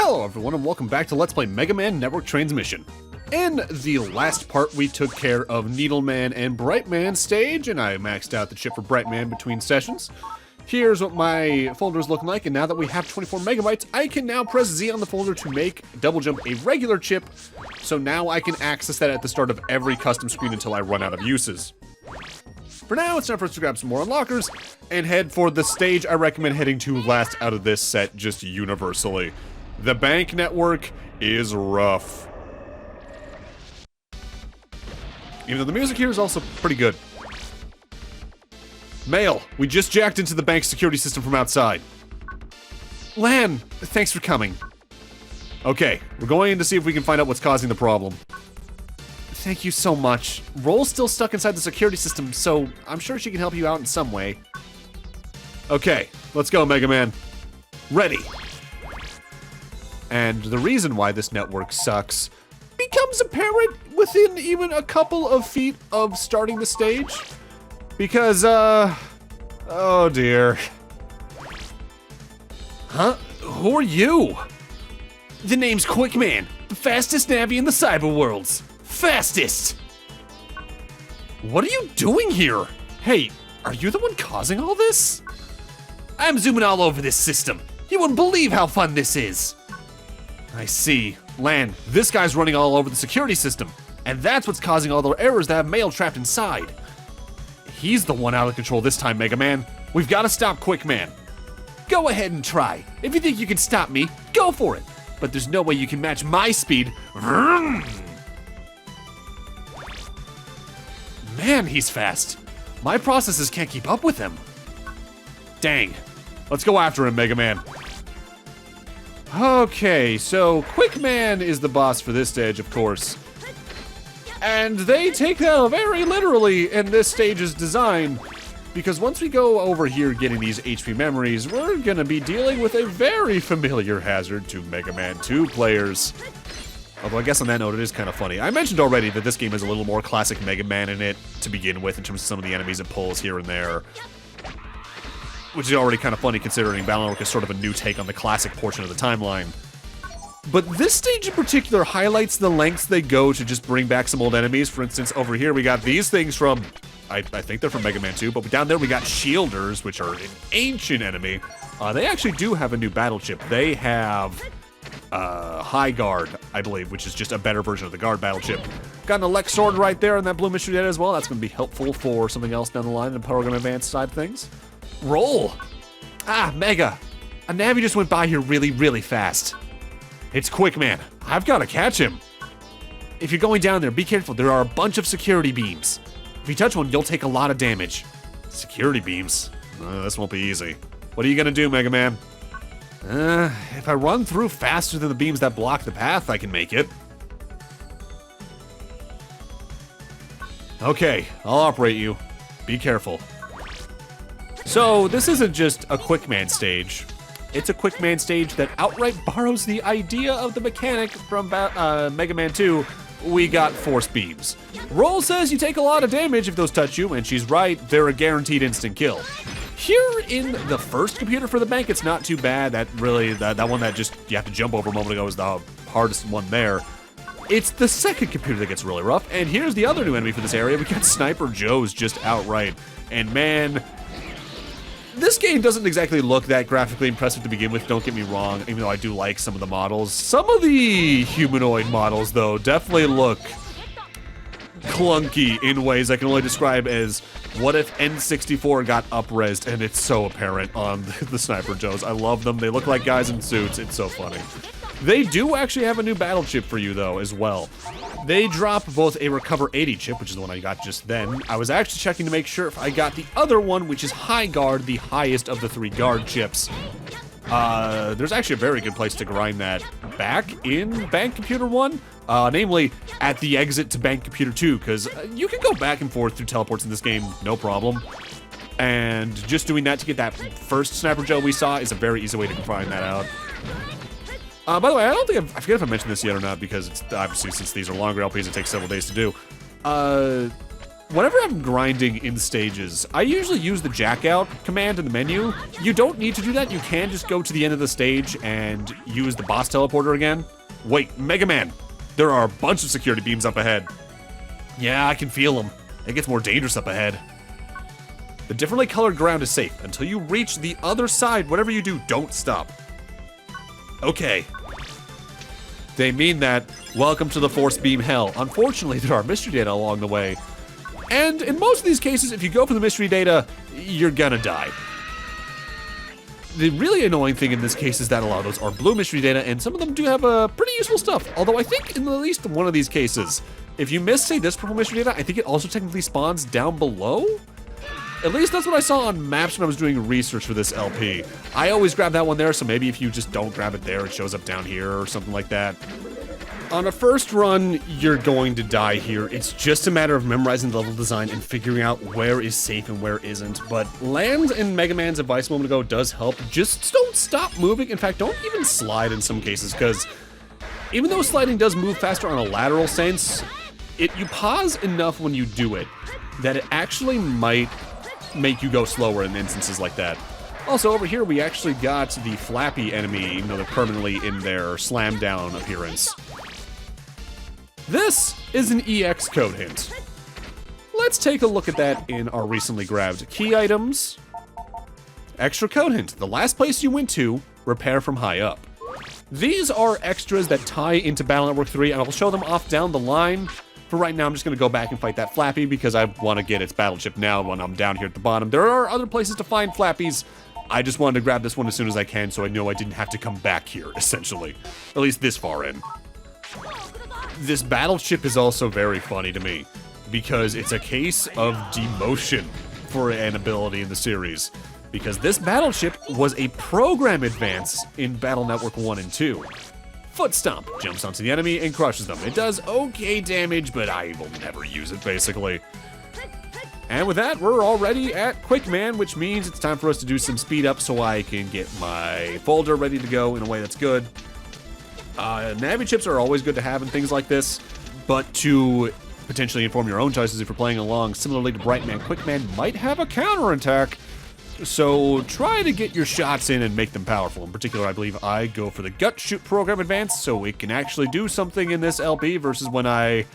Hello everyone and welcome back to Let's Play Mega Man Network Transmission. In the last part we took care of Needleman and Brightman stage, and I maxed out the chip for Brightman between sessions. Here's what my folder is looking like, and now that we have 24 megabytes, I can now press Z on the folder to make double jump a regular chip, so now I can access that at the start of every custom screen until I run out of uses. For now, it's time for us to grab some more unlockers and head for the stage I recommend heading to last out of this set just universally. The bank network is rough. Even though the music here is also pretty good. Mail! We just jacked into the bank security system from outside. Lan, thanks for coming. Okay, we're going in to see if we can find out what's causing the problem. Thank you so much. Roll's still stuck inside the security system, so I'm sure she can help you out in some way. Okay, let's go, Mega Man. Ready. And the reason why this network sucks becomes apparent within even a couple of feet of starting the stage. Because, oh dear. Huh? Who are you? The name's Quickman, the fastest navvy in the cyber worlds. Fastest! What are you doing here? Hey, are you the one causing all this? I'm zooming all over this system. You wouldn't believe how fun this is. I see. Lan, this guy's running all over the security system, and that's what's causing all the errors that have Mail trapped inside. He's the one out of control this time, Mega Man. We've got to stop Quickman. Go ahead and try. If you think you can stop me, go for it. But there's no way you can match my speed. Vroom. Man, he's fast. My processes can't keep up with him. Dang. Let's go after him, Mega Man. Okay, so Quickman is the boss for this stage, of course. And they take that very literally in this stage's design, because once we go over here getting these HP memories, we're gonna be dealing with a very familiar hazard to Mega Man 2 players. Although I guess on that note, it is kind of funny. I mentioned already that this game has a little more classic Mega Man in it to begin with in terms of some of the enemies it pulls here and there. Which is already kind of funny considering Battle Network is sort of a new take on the classic portion of the timeline. But this stage in particular highlights the lengths they go to just bring back some old enemies. For instance, over here we got these things from, I think they're from Mega Man 2, but down there we got Shielders, which are an ancient enemy. They actually do have a new battle chip. They have High Guard, I believe, which is just a better version of the Guard battle chip. Got an Elect Sword right there and that Blue Mystery Dead as well. That's going to be helpful for something else down the line in the Program Advanced side of things. Roll! Ah, Mega! A Navi just went by here really, really fast. It's Quickman. I've got to catch him. If you're going down there, be careful. There are a bunch of security beams. If you touch one, you'll take a lot of damage. Security beams? This won't be easy. What are you gonna do, Mega Man? If I run through faster than the beams that block the path, I can make it. Okay, I'll operate you. Be careful. So, this isn't just a Quickman stage. It's a Quickman stage that outright borrows the idea of the mechanic from Mega Man 2. We got force beams. Roll says you take a lot of damage if those touch you, and she's right, they're a guaranteed instant kill. Here in the first computer for the bank, it's not too bad. That one that just you have to jump over a moment ago is the hardest one there. It's the second computer that gets really rough, and here's the other new enemy for this area. We got Sniper Joe's just outright, and man, this game doesn't exactly look that graphically impressive to begin with, don't get me wrong, even though I do like some of the models. Some of the humanoid models, though, definitely look clunky in ways I can only describe as what if N64 got up-resed, and it's so apparent on the Sniper Joes. I love them. They look like guys in suits. It's so funny. They do actually have a new battle chip for you, though, as well. They drop both a Recover 80 chip, which is the one I got just then. I was actually checking to make sure if I got the other one, which is High Guard, the highest of the 3 guard chips. There's actually a very good place to grind that back in Bank Computer 1, namely at the exit to Bank Computer 2, because you can go back and forth through teleports in this game, no problem. And just doing that to get that first Sniper Joe we saw is a very easy way to find that out. By the way, I forget if I mentioned this yet or not, because it's obviously, since these are longer LPs, it takes several days to do. Whenever I'm grinding in stages, I usually use the jack out command in the menu. You don't need to do that. You can just go to the end of the stage and use the boss teleporter again. Wait, Mega Man, there are a bunch of security beams up ahead. Yeah, I can feel them. It gets more dangerous up ahead. The differently colored ground is safe. Until you reach the other side, whatever you do, don't stop. Okay. They mean that, welcome to the Force Beam Hell. Unfortunately, there are mystery data along the way. And in most of these cases, if you go for the mystery data, you're gonna die. The really annoying thing in this case is that a lot of those are blue mystery data, and some of them do have pretty useful stuff. Although I think in at least one of these cases, if you miss, say, this purple mystery data, I think it also technically spawns down below? At least that's what I saw on maps when I was doing research for this LP. I always grab that one there, so maybe if you just don't grab it there, it shows up down here or something like that. On a first run, you're going to die here. It's just a matter of memorizing the level design and figuring out where is safe and where isn't. But Land and Mega Man's advice a moment ago does help. Just don't stop moving. In fact, don't even slide in some cases, because even though sliding does move faster on a lateral sense, you pause enough when you do it that it actually might make you go slower in instances like that. Also, over here, we actually got the Flappy enemy, even though they're permanently in their slam down appearance. This is an EX code hint. Let's take a look at that in our recently grabbed key items. Extra code hint. The last place you went to, repair from high up. These are extras that tie into Battle Network 3, and I'll show them off down the line. For right now, I'm just gonna go back and fight that Flappy because I want to get its battle chip now when I'm down here at the bottom. There are other places to find Flappies. I just wanted to grab this one as soon as I can so I know I didn't have to come back here, essentially. At least this far in. This battle chip is also very funny to me because it's a case of demotion for an ability in the series. Because this battle chip was a program advance in Battle Network 1 and 2. Foot Stomp jumps onto the enemy and crushes them. It does okay damage, but I will never use it, basically. And with that, we're already at Quickman, which means it's time for us to do some speed up so I can get my folder ready to go in a way that's good. Navi chips are always good to have in things like this, but to potentially inform your own choices if you're playing along, similarly to Brightman, Quickman might have a counterattack. So try to get your shots in and make them powerful. In particular, I believe I go for the Gut Shoot program advance so it can actually do something in this LP versus when I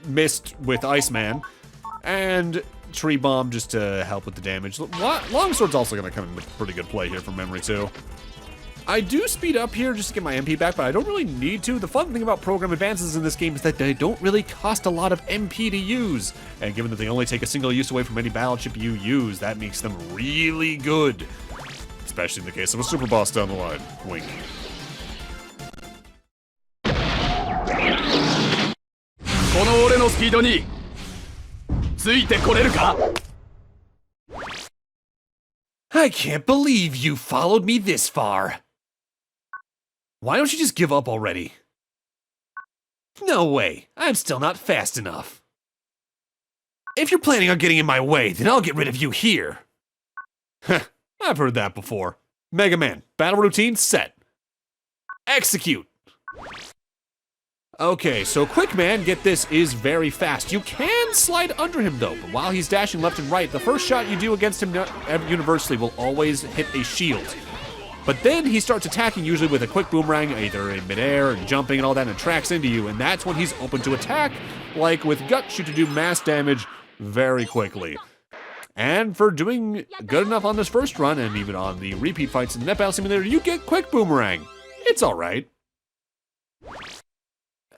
missed with Iceman. And Tree Bomb just to help with the damage. Longsword's also going to come in with pretty good play here from memory too. I do speed up here just to get my MP back, but I don't really need to. The fun thing about program advances in this game is that they don't really cost a lot of MP to use. And given that they only take a single use away from any battle chip you use, that makes them really good. Especially in the case of a super boss down the line. Wink. I can't believe you followed me this far. Why don't you just give up already? No way, I'm still not fast enough. If you're planning on getting in my way, then I'll get rid of you here. Heh, I've heard that before. Mega Man, battle routine set. Execute. Okay, so Quickman, get this, is very fast. You can slide under him though, but while he's dashing left and right, the first shot you do against him universally will always hit a shield. But then he starts attacking, usually with a quick boomerang, either in midair and jumping and all that, and tracks into you, and that's when he's open to attack, like with Gut Shoot to do mass damage very quickly. And for doing good enough on this first run, and even on the repeat fights in the Net Battle Simulator, you get quick boomerang. It's alright.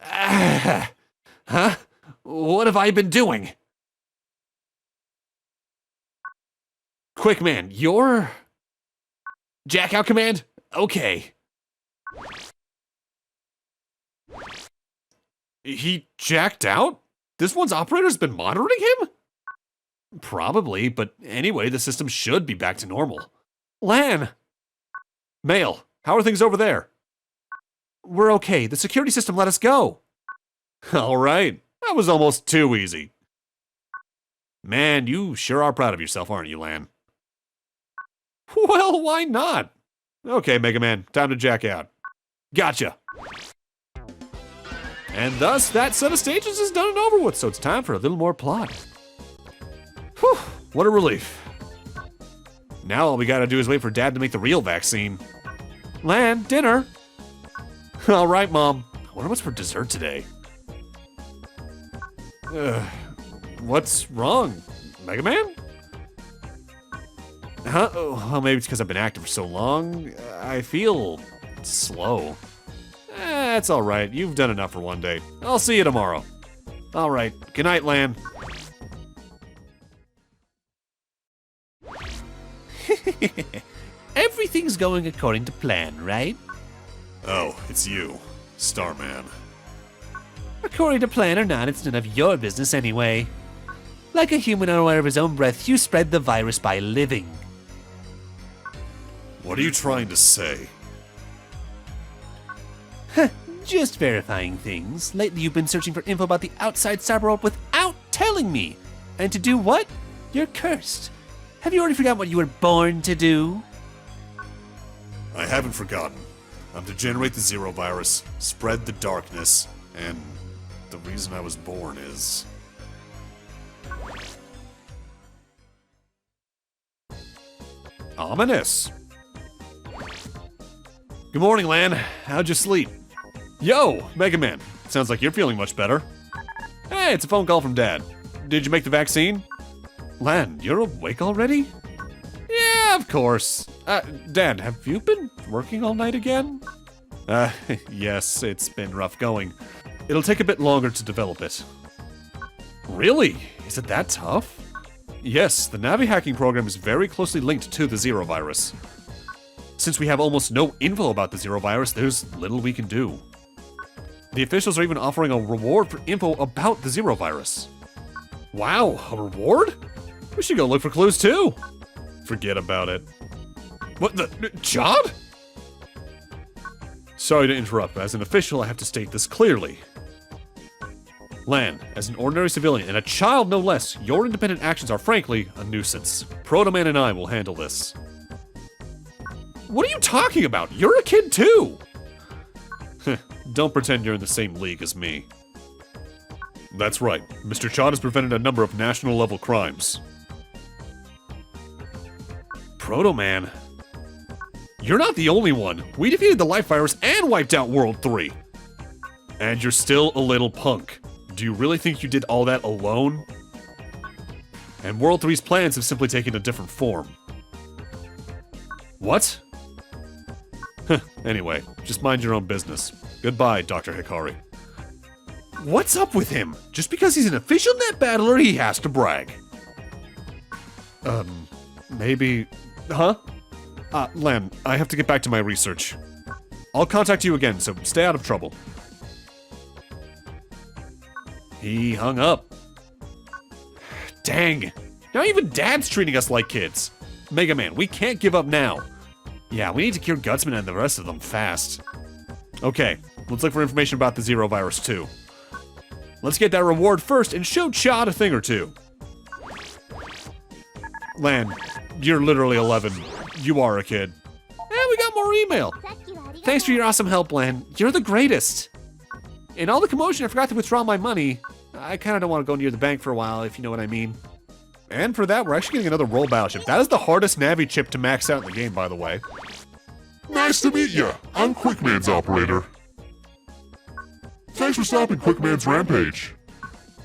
Huh? What have I been doing? Quickman, you're... Jack out command? Okay. He jacked out? This one's operator's been monitoring him? Probably, but anyway, the system should be back to normal. Lan! Mail, how are things over there? We're okay. The security system let us go. All right. That was almost too easy. Man, you sure are proud of yourself, aren't you, Lan? Well, why not? Okay, Mega Man, time to jack out. Gotcha. And thus, that set of stages is done and over with, so it's time for a little more plot. Whew, what a relief. Now all we gotta do is wait for Dad to make the real vaccine. Lan, dinner. All right, Mom. I wonder what's for dessert today. What's wrong? Megaman? Huh? Oh, well, maybe it's because I've been active for so long. I feel slow. That's all right. You've done enough for one day. I'll see you tomorrow. All right. Good night, Lan. Everything's going according to plan, right? Oh, it's you, Starman. According to plan or not, it's none of your business anyway. Like a human unaware of his own breath, you spread the virus by living. What are you trying to say? Just verifying things. Lately you've been searching for info about the outside cyber world without telling me. And to do what? You're cursed. Have you already forgotten what you were born to do? I haven't forgotten. I'm to generate the Zero virus, spread the darkness, and the reason I was born is... ominous. Good morning, Lan. How'd you sleep? Yo, Megaman. Sounds like you're feeling much better. Hey, it's a phone call from Dad. Did you make the vaccine? Lan, you're awake already? Yeah, of course. Dad, have you been working all night again? Yes, it's been rough going. It'll take a bit longer to develop it. Really? Is it that tough? Yes, the Navi hacking program is very closely linked to the Zero virus. Since we have almost no info about the Zero virus, there's little we can do. The officials are even offering a reward for info about the Zero virus. Wow, a reward? We should go look for clues too. Forget about it. What the? Chad? Sorry to interrupt, but as an official, I have to state this clearly. Lan, as an ordinary civilian and a child no less, your independent actions are frankly a nuisance. Protoman and I will handle this. What are you talking about? You're a kid too! Don't pretend you're in the same league as me. That's right. Mr. Chad has prevented a number of national-level crimes. Protoman? You're not the only one. We defeated the life virus and wiped out World 3. And you're still a little punk. Do you really think you did all that alone? And World 3's plans have simply taken a different form. What? Anyway, just mind your own business. Goodbye, Dr. Hikari. What's up with him? Just because he's an official net battler, he has to brag. Maybe... Huh? Lan, I have to get back to my research. I'll contact you again, so stay out of trouble. He hung up. Dang. Now even Dad's treating us like kids. Mega Man, we can't give up now. Yeah, we need to cure Gutsman and the rest of them fast. Okay, let's look for information about the Zero virus too. Let's get that reward first and show Chad a thing or two. Lan, you're literally 11. You are a kid. And we got more email. Thanks for your awesome help, Lan. You're the greatest. In all the commotion, I forgot to withdraw my money. I kind of don't want to go near the bank for a while, if you know what I mean. And for that, we're actually getting another roll battleship. That is the hardest Navi chip to max out in the game, by the way. Nice to meet you. I'm Quickman's operator. Thanks for stopping Quickman's rampage.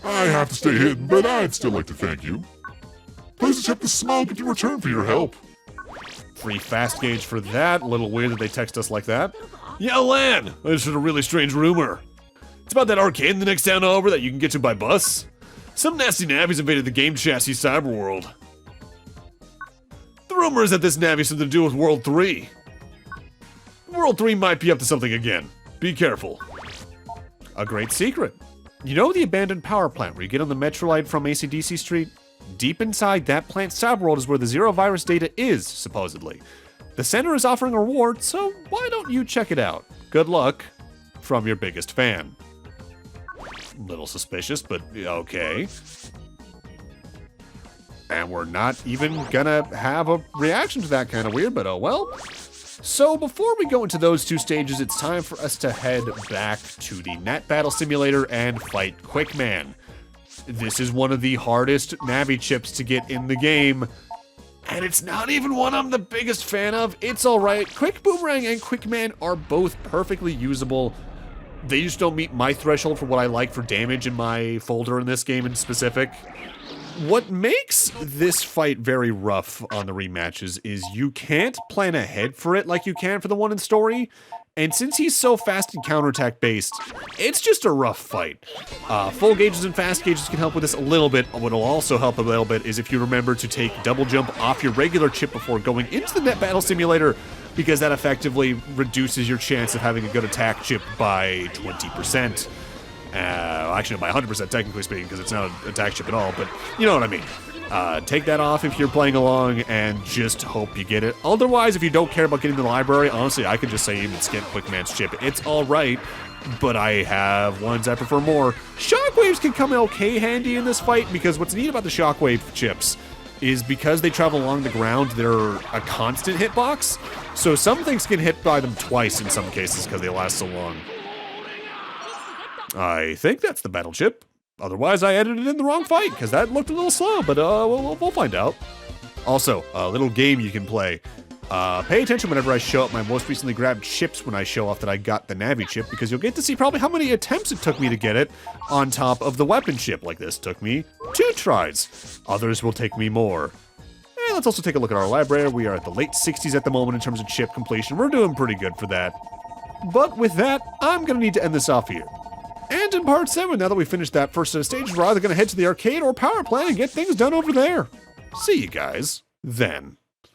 I have to stay hidden, but I'd still like to thank you. Please accept the small gift in return for your help. Free fast gauge for that. A little weird that they text us like that. Yeah, Lan! I just heard a really strange rumor. It's about that arcade in the next town over that you can get to by bus. Some nasty Navi's invaded the game chassis cyber world. The rumor is that this Navi has something to do with World 3. World 3 might be up to something again. Be careful. A great secret. You know the abandoned power plant where you get on the Metrolite from AC/DC Street? Deep inside that plant's cyberworld is where the Zero virus data is, supposedly. The center is offering a reward, so why don't you check it out? Good luck. From your biggest fan. Little suspicious, but okay. And we're not even gonna have a reaction to that kind of weird, but oh well. So before we go into those two stages, it's time for us to head back to the Net Battle Simulator and fight Quickman. This is one of the hardest Navi chips to get in the game. And it's not even one I'm the biggest fan of. It's alright. Quick Boomerang and Quickman are both perfectly usable. They just don't meet my threshold for what I like for damage in my folder in this game in specific. What makes this fight very rough on the rematches is you can't plan ahead for it like you can for the one in story. And since he's so fast and counterattack based, it's just a rough fight. Full gauges and fast gauges can help with this a little bit. What'll also help a little bit is if you remember to take double jump off your regular chip before going into the net battle simulator, because that effectively reduces your chance of having a good attack chip by 20%. Actually, by 100% technically speaking, because it's not an attack chip at all, but you know what I mean. Take that off if you're playing along and just hope you get it. Otherwise, if you don't care about getting the library, honestly, I could just say even skip Quickman's chip. It's alright, but I have ones I prefer more. Shockwaves can come okay handy in this fight, because what's neat about the Shockwave chips is because they travel along the ground, they're a constant hitbox. So some things can hit by them twice in some cases because they last so long. I think that's the battle chip. Otherwise, I edited in the wrong fight, because that looked a little slow, but we'll find out. Also, a little game you can play. Pay attention whenever I show up my most recently grabbed chips when I show off that I got the Navi chip, because you'll get to see probably how many attempts it took me to get it on top of the weapon chip. Like this took me 2 tries. Others will take me more. And let's also take a look at our library. We are at the late 60s at the moment in terms of chip completion. We're doing pretty good for that. But with that, I'm going to need to end this off here. And in part 7, now that we finished that first set of stages, we're either going to head to the arcade or power plant and get things done over there. See you guys then.